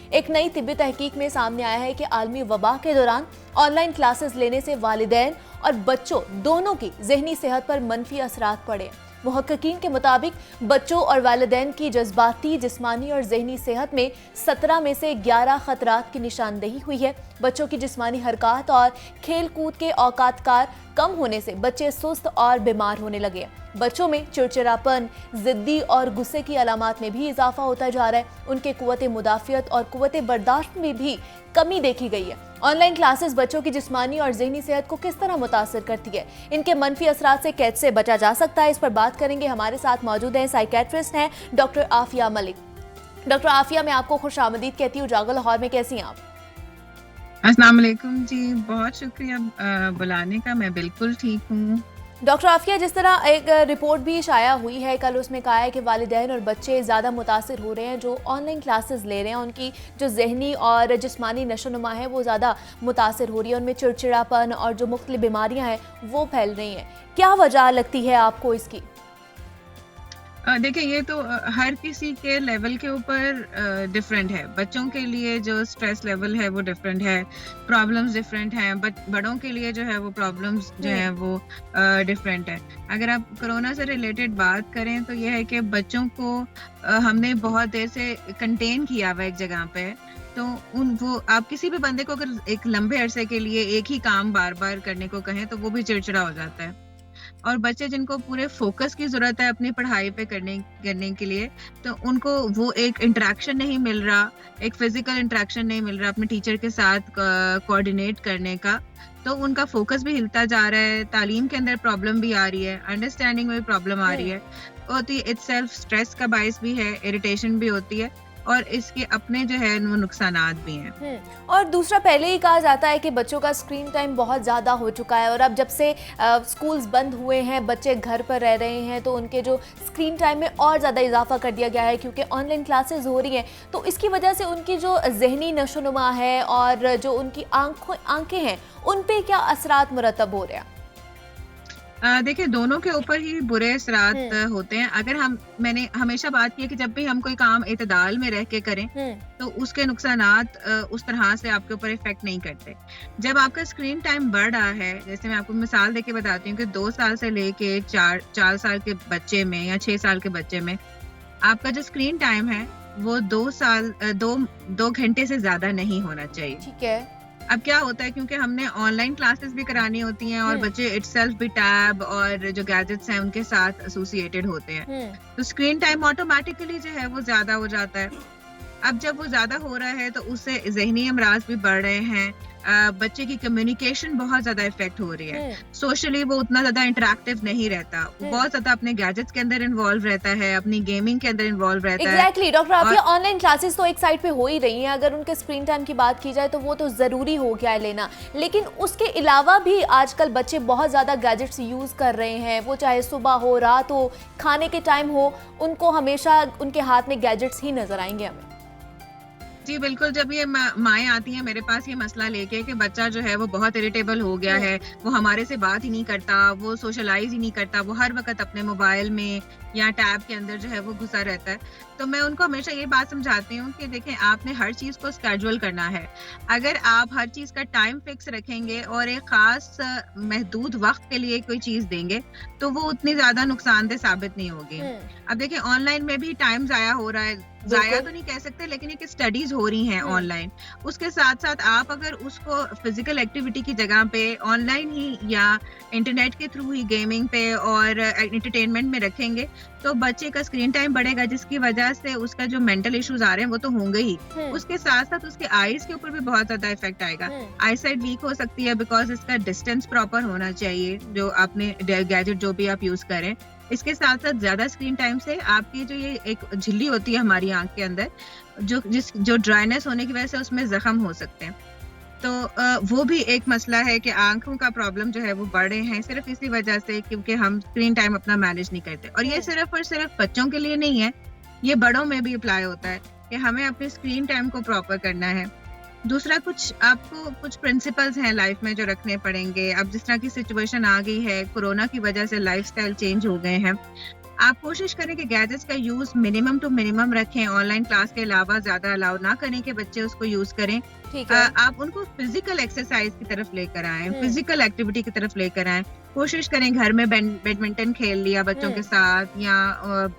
एक नई तिब्बी तहकीक में सामने आया है कि आलमी वबा के दौरान ऑनलाइन क्लासेस लेने से वालिदैन और बच्चों दोनों की ज़हनी सेहत पर मनफी असरात पड़े। मुहक्किकीन के मुताबिक बच्चों और वालिदैन की जज्बाती, जिस्मानी और ज़हनी सेहत में 17 में से 11 खतरात की निशानदेही हुई है। बच्चों की जिस्मानी हरकत और खेल कूद के औकात कार कम होने से बच्चे सुस्त और बीमार होने लगे। बच्चों में चिड़चिड़ापन, जिद्दी और गुस्से की अलामात में भी इजाफा होता जा रहा है। उनके कुव्वत मुदाफ़ियत और कुव्वत बर्दाश्त में भी कमी देखी गई है। ऑनलाइन क्लासेस बच्चों की जिस्मानी और ज़हनी सेहत को किस तरह मुतासर करती है, इनके मनफी असरात से कैसे बचा जा सकता है, इस पर बात करेंगे। हमारे साथ मौजूद हैं साइकेट्रिस्ट हैं डॉक्टर आफिया मलिक। डॉक्टर आफिया, मैं आपको खुश आमदीद कहती हूँ। जागो लाहौर में कैसी हैं आप? अस्सलाम वालेकुम जी, बहुत शुक्रिया बुलाने का। मैं बिल्कुल ठीक हूँ। डॉक्टर आफिया, जिस तरह एक रिपोर्ट भी शाया हुई है कल, उसमें कहा है कि वालिदैन और बच्चे ज़्यादा मुतासिर हो रहे हैं जो ऑनलाइन क्लासेस ले रहे हैं। उनकी जो जहनी और जिस्मानी नशोनुमा है वो ज़्यादा मुतासिर हो रही है। उनमें चिड़चिड़ापन और जो मुख्तलिफ बीमारियां हैं वो फैल रही हैं। क्या वजह लगती है आपको इसकी? देखिए, ये तो हर किसी के लेवल के ऊपर डिफरेंट है। बच्चों के लिए जो स्ट्रेस लेवल है वो डिफरेंट है, प्रॉब्लम्स डिफरेंट हैं, बट बड़ों के लिए जो है वो प्रॉब्लम्स जो है वो डिफरेंट है। अगर आप कोरोना से रिलेटेड बात करें तो ये है कि बच्चों को हमने बहुत देर से कंटेन किया हुआ एक जगह पे, तो वो आप किसी भी बंदे को अगर एक लंबे अरसे के लिए एक ही काम बार बार करने को कहें तो वो भी चिड़चिड़ा हो जाता है। और बच्चे जिनको पूरे फोकस की जरूरत है अपनी पढ़ाई पे करने के लिए, तो उनको वो एक इंटरेक्शन नहीं मिल रहा, एक फिजिकल इंटरेक्शन नहीं मिल रहा अपने टीचर के साथ कोऑर्डिनेट करने का, तो उनका फोकस भी हिलता जा रहा है, तालीम के अंदर प्रॉब्लम भी आ रही है, अंडरस्टैंडिंग में प्रॉब्लम आ रही है, और तो इटसेल्फ स्ट्रेस का बायस भी है, इरिटेशन भी होती है, और इसके अपने जो है वो नुकसानात भी हैं। और दूसरा, पहले ही कहा जाता है कि बच्चों का स्क्रीन टाइम बहुत ज़्यादा हो चुका है, और अब जब से स्कूल्स बंद हुए हैं, बच्चे घर पर रह रहे हैं, तो उनके जो स्क्रीन टाइम में और ज़्यादा इजाफा कर दिया गया है क्योंकि ऑनलाइन क्लासेस हो रही हैं। तो इसकी वजह से उनकी जो जहनी नशोनुमा है और जो उनकी आंखें हैं उन पे क्या असरात मुरतब हो रहे हैं? देखिए, दोनों के ऊपर ही बुरे असरात होते हैं। अगर मैंने हमेशा बात की है कि जब भी हम कोई काम इतदाल में रह के करें तो उसके नुकसानात उस तरह से आपके ऊपर इफेक्ट नहीं करते। जब आपका स्क्रीन टाइम बढ़ रहा है, जैसे मैं आपको मिसाल देके बताती हूँ कि 2 साल से लेके 4 साल के बच्चे में या 6 साल के बच्चे में आपका जो स्क्रीन टाइम है वो 2 घंटे से ज्यादा नहीं होना चाहिए। ठीक है। अब क्या होता है, क्योंकि हमने ऑनलाइन क्लासेस भी करानी होती हैं और बच्चे इटसेल्फ भी टैब और जो गैजेट्स हैं उनके साथ एसोसिएटेड होते हैं, तो स्क्रीन टाइम ऑटोमेटिकली जो है वो ज्यादा हो जाता है। अब जब वो ज्यादा हो रहा है तो उससे जहनी अमराज भी बढ़ रहे हैं, बच्चे की कम्युनिकेशन बहुत ज्यादा इफेक्ट हो रही है, सोशली वो उतना ज्यादा इंटरेक्टिव नहीं रहता, वो बहुत ज्यादा अपने गैजेट्स के अंदर इन्वॉल्व रहता है, अपनी गेमिंग के अंदर इन्वॉल्व रहता है। Exactly doctor Afia, online classes तो एक साइड पे हो ही रही हैं। अगर उनके स्क्रीन टाइम की बात की जाए तो वो तो ज़रूरी हो गया है लेना, लेकिन उसके अलावा भी आजकल बच्चे बहुत ज़्यादा गैजेट्स यूज़ कर रहे हैं। वो चाहे सुबह हो, रात हो, खाने के टाइम हो, उनको हमेशा उनके हाथ में गैजेट्स ही नजर आएंगे हमें। जी बिल्कुल, जब ये माएँ आती हैं मेरे पास ये मसला लेके कि बच्चा जो है वो बहुत इरिटेबल हो गया है, वो हमारे से बात ही नहीं करता, वो सोशलाइज ही नहीं करता, वो हर वक्त अपने मोबाइल में या टैब के अंदर जो है वो घुसा रहता है, तो मैं उनको हमेशा ये बात समझाती हूँ कि देखें, आपने हर चीज़ को स्केड्यूल करना है। अगर आप हर चीज़ का टाइम फिक्स रखेंगे और एक ख़ास महदूद वक्त के लिए कोई चीज़ देंगे तो वो उतनी ज़्यादा नुकसानदेह साबित नहीं होगी। अब देखिए, ऑनलाइन में भी टाइम ज़ाया हो रहा है, ज़ाया तो नहीं कह सकते, लेकिन एक स्टडीज हो रही हैं ऑनलाइन। उसके साथ साथ आप अगर उसको फिजिकल एक्टिविटी की जगह पे ऑनलाइन ही या इंटरनेट के थ्रू ही गेमिंग पे और एंटरटेनमेंट में रखेंगे तो बच्चे का स्क्रीन टाइम बढ़ेगा, जिसकी वजह से उसका जो मेंटल इश्यूज आ रहे हैं वो तो होंगे ही, उसके साथ साथ उसके आईज के ऊपर भी बहुत ज्यादा इफेक्ट आएगा। आई साइट वीक हो सकती है बिकॉज इसका डिस्टेंस प्रॉपर होना चाहिए जो आपने गैजेट जो भी आप यूज करें। इसके साथ साथ ज्यादा स्क्रीन टाइम से आपकी जो ये एक झिल्ली होती है हमारी आंख के अंदर, जो ड्राइनेस होने की वजह से उसमें जख्म हो सकते हैं, तो वो भी एक मसला है कि आंखों का प्रॉब्लम जो है वो बढ़ रहे हैं सिर्फ इसी वजह से क्योंकि हम स्क्रीन टाइम अपना मैनेज नहीं करते। और ये सिर्फ और सिर्फ बच्चों के लिए नहीं है, ये बड़ों में भी अप्लाई होता है कि हमें अपने स्क्रीन टाइम को प्रॉपर करना है। दूसरा, आपको कुछ प्रिंसिपल्स हैं लाइफ में जो रखने पड़ेंगे। अब जिस तरह की सिचुएशन आ गई है, कोरोना की वजह से लाइफस्टाइल चेंज हो गए हैं, आप कोशिश करें कि गैजेट्स का यूज मिनिमम टू मिनिमम रखें, ऑनलाइन क्लास के अलावा ज्यादा अलाउ ना करें कि बच्चे उसको यूज करें। ठीक है। आप उनको फिजिकल एक्सरसाइज की तरफ लेकर आएं, हम्म। फिजिकल एक्टिविटी की तरफ लेकर आएं। कोशिश करें घर में बैडमिंटन खेल लिया बच्चों के साथ, या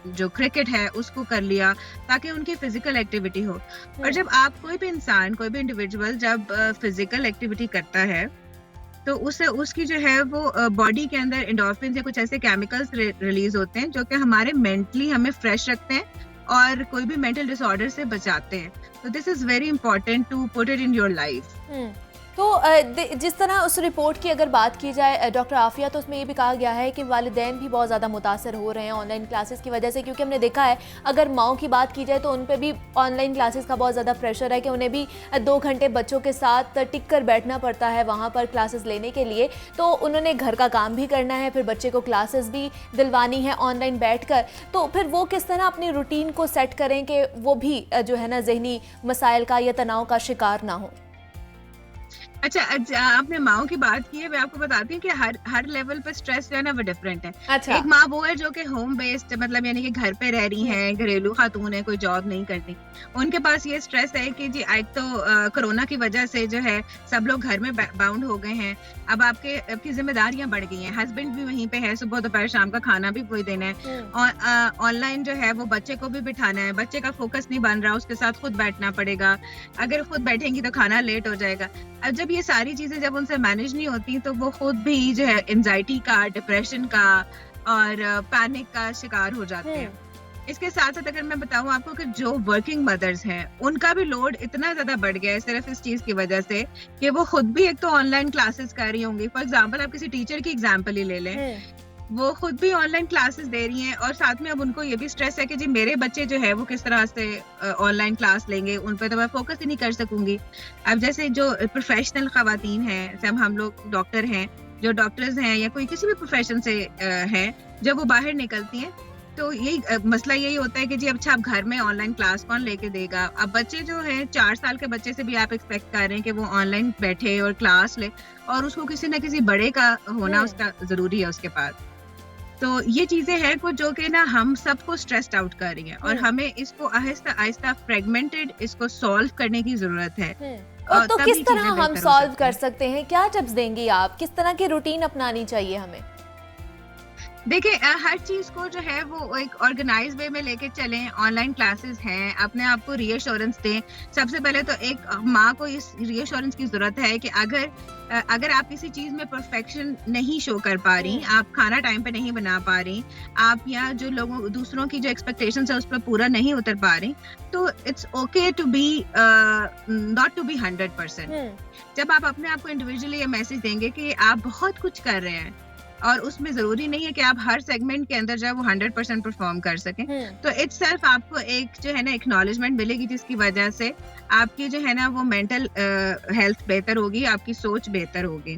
जो क्रिकेट है उसको कर लिया, ताकि उनकी फिजिकल एक्टिविटी हो। और जब आप कोई भी इंसान, कोई भी इंडिविजुअल जब फिजिकल एक्टिविटी करता है तो उससे उसकी जो है वो बॉडी के अंदर एंडोर्फिन या कुछ ऐसे केमिकल्स रिलीज होते हैं जो कि हमारे मेंटली हमें फ्रेश रखते हैं और कोई भी मेंटल डिसऑर्डर से बचाते हैं। तो this is very important to put it in your life. तो जिस तरह उस रिपोर्ट की अगर बात की जाए डॉक्टर आफिया, तो उसमें ये भी कहा गया है कि वालिदैन भी बहुत ज़्यादा मुतासर हो रहे हैं ऑनलाइन क्लासेस की वजह से, क्योंकि हमने देखा है अगर माओं की बात की जाए तो उन पे भी ऑनलाइन क्लासेस का बहुत ज़्यादा प्रेशर है कि उन्हें भी 2 घंटे बच्चों के साथ टिक कर बैठना पड़ता है वहाँ पर क्लासेस लेने के लिए। तो उन्होंने घर का काम भी करना है, फिर बच्चे को क्लासेस भी दिलवानी है ऑनलाइन बैठकर। तो फिर वो किस तरह अपनी रूटीन को सेट करें कि वो भी जो है ना जहनी मसाइल का या तनाव का शिकार ना हो। अच्छा, आपने माओ की बात की है, मैं आपको बताती हूँ कि हर लेवल पे स्ट्रेस जो है ना वो डिफरेंट है। अच्छा। एक माँ वो है जो कि होम बेस्ड, मतलब यानी कि घर पे रह रही है, घरेलू खातून है, कोई जॉब नहीं करती। उनके पास ये स्ट्रेस है कि जी एक तो कोरोना की वजह से जो है सब लोग घर में बाउंड हो गए हैं। अब आपकी जिम्मेदारियां बढ़ गई हैं, हस्बैंड भी वहीं पे है, सुबह दोपहर शाम का खाना भी वही देना है, और ऑनलाइन जो है वो बच्चे को भी बिठाना है, बच्चे का फोकस नहीं बन रहा, उसके साथ खुद बैठना पड़ेगा, अगर खुद बैठेंगी तो खाना लेट हो जाएगा। अब जब ये सारी चीजें जब उनसे मैनेज नहीं होती तो वो खुद भी जो है एंजाइटी का, डिप्रेशन का और पैनिक का शिकार हो जाते हैं। इसके साथ साथ अगर मैं बताऊं आपको कि जो वर्किंग मदर्स हैं उनका भी लोड इतना ज्यादा बढ़ गया है सिर्फ इस चीज की वजह से कि वो खुद भी एक तो ऑनलाइन क्लासेस कर रही होंगी। फॉर एग्जांपल आप किसी टीचर की एग्जांपल ही ले लें, वो खुद भी ऑनलाइन क्लासेस दे रही हैं और साथ में अब उनको ये भी स्ट्रेस है कि जी मेरे बच्चे जो है वो किस तरह से ऑनलाइन क्लास लेंगे, उन पर तो मैं फोकस ही नहीं कर सकूंगी। अब जैसे जो प्रोफेशनल खवातीन हैं, जैसे हम लोग डॉक्टर हैं, जो डॉक्टर्स हैं या कोई किसी भी प्रोफेशन से हैं, जब वो बाहर निकलती हैं तो यही मसला यही होता है कि जी अच्छा अब घर में ऑनलाइन क्लास कौन लेके देगा। अब बच्चे जो है 4 साल के बच्चे से भी आप एक्सपेक्ट कर रहे हैं कि वो ऑनलाइन बैठे और क्लास ले, और उसको किसी न किसी बड़े का होना उसका जरूरी है उसके पास। तो ये चीजें हैं कुछ जो कि ना हम सबको स्ट्रेस्ड आउट कर रही हैं और हमें इसको आहिस्ता आहिस्ता फ्रेगमेंटेड इसको सॉल्व करने की जरूरत है। और तो किस तरह हम सॉल्व कर सकते हैं, क्या टिप्स देंगी आप, किस तरह की रूटीन अपनानी चाहिए हमें? देखिए हर चीज को जो है वो एक ऑर्गेनाइज वे में लेके चलें। ऑनलाइन क्लासेस हैं, अपने आप को रीअश्योरेंस दें। सबसे पहले तो एक माँ को इस रीअश्योरेंस की जरूरत है कि अगर आप किसी चीज में परफेक्शन नहीं शो कर पा रही, आप खाना टाइम पे नहीं बना पा रही, आप या जो लोगों दूसरों की जो एक्सपेक्टेशंस है उस पर पूरा नहीं उतर पा रही, तो it's okay to be not to be 100%। जब आप अपने आप को इंडिविजुअली ये मैसेज देंगे कि आप बहुत कुछ कर रहे हैं और उसमें जरूरी नहीं है कि आप हर सेगमेंट के अंदर जो है वो 100% परफॉर्म कर सकें, तो इटसेल्फ आपको एक जो है ना एक्नॉलेजमेंट मिलेगी, जिसकी वजह से आपकी जो है ना वो मेंटल हेल्थ बेहतर होगी, आपकी सोच बेहतर होगी।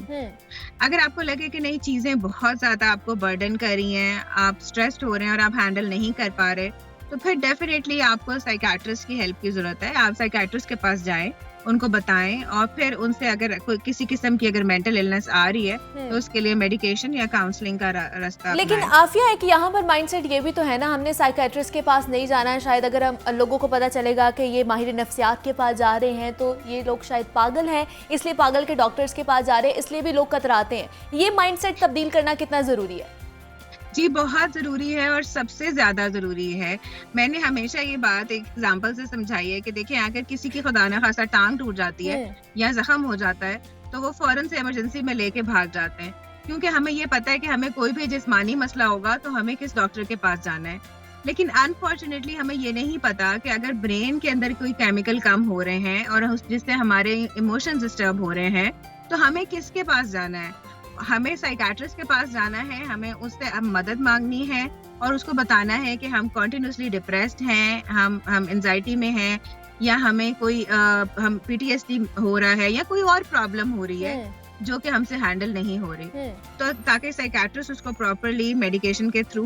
अगर आपको लगे कि नहीं चीजें बहुत ज्यादा आपको बर्डन कर रही हैं, आप स्ट्रेस्ड हो रहे हैं और आप हैंडल नहीं कर पा रहे, तो फिर डेफिनेटली आपको साइकियाट्रिस्ट की हेल्प की जरूरत है। आप साइकियाट्रिस्ट के पास जाएं, उनको बताएं और फिर उनसे अगर कोई किसी किस्म की अगर मेंटल इलनेस आ रही है तो उसके लिए मेडिकेशन या काउंसलिंग का रास्ता। लेकिन आफिया एक यहाँ पर माइंडसेट ये भी तो है ना, हमने साइकियाट्रिस्ट के पास नहीं जाना है। शायद अगर हम लोगों को पता चलेगा कि ये माहिर नफ्सियात के पास जा रहे हैं तो ये लोग शायद पागल हैं, इसलिए पागल के डॉक्टर्स के पास जा रहे हैं, इसलिए भी लोग कतराते हैं। ये माइंडसेट तब्दील करना कितना जरूरी है? जी बहुत जरूरी है और सबसे ज्यादा जरूरी है। मैंने हमेशा ये बात एक एग्जांपल से समझाई है कि देखिए अगर किसी की खुदा ना खासा टांग टूट जाती है या जख्म हो जाता है तो वो फौरन से इमरजेंसी में लेके भाग जाते हैं, क्योंकि हमें ये पता है कि हमें कोई भी जिस्मानी मसला होगा तो हमें किस डॉक्टर के पास जाना है। लेकिन अनफॉर्चुनेटली हमें ये नहीं पता कि अगर ब्रेन के अंदर कोई केमिकल कम हो रहे हैं और जिससे हमारे इमोशंस डिस्टर्ब हो रहे हैं तो हमें किसके पास जाना है? हमें साइकियाट्रिस्ट के पास जाना है, हमें उससे अब मदद मांगनी है और उसको बताना है कि हम कॉन्टिन्यूसली डिप्रेस्ड हैं, हम एंजाइटी में हैं, या हमें कोई हम PTSD हो रहा है या कोई और प्रॉब्लम हो रही है जो कि हमसे हैंडल नहीं हो रही, तो ताकि साइकियाट्रिस्ट उसको प्रॉपरली मेडिकेशन के थ्रू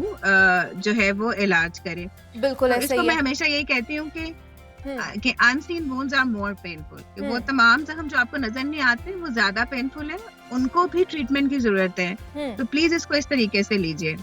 जो है वो इलाज करे। बिल्कुल तो ऐसा इसको ही मैं है। हमेशा यही कहती हूँ कि unseen wounds are more painful. वो तमाम जख्म जो आपको नजर नहीं आते वो ज्यादा पेनफुल है, उनको भी ट्रीटमेंट की जरूरत है। तो प्लीज इसको इस तरीके से लीजिए।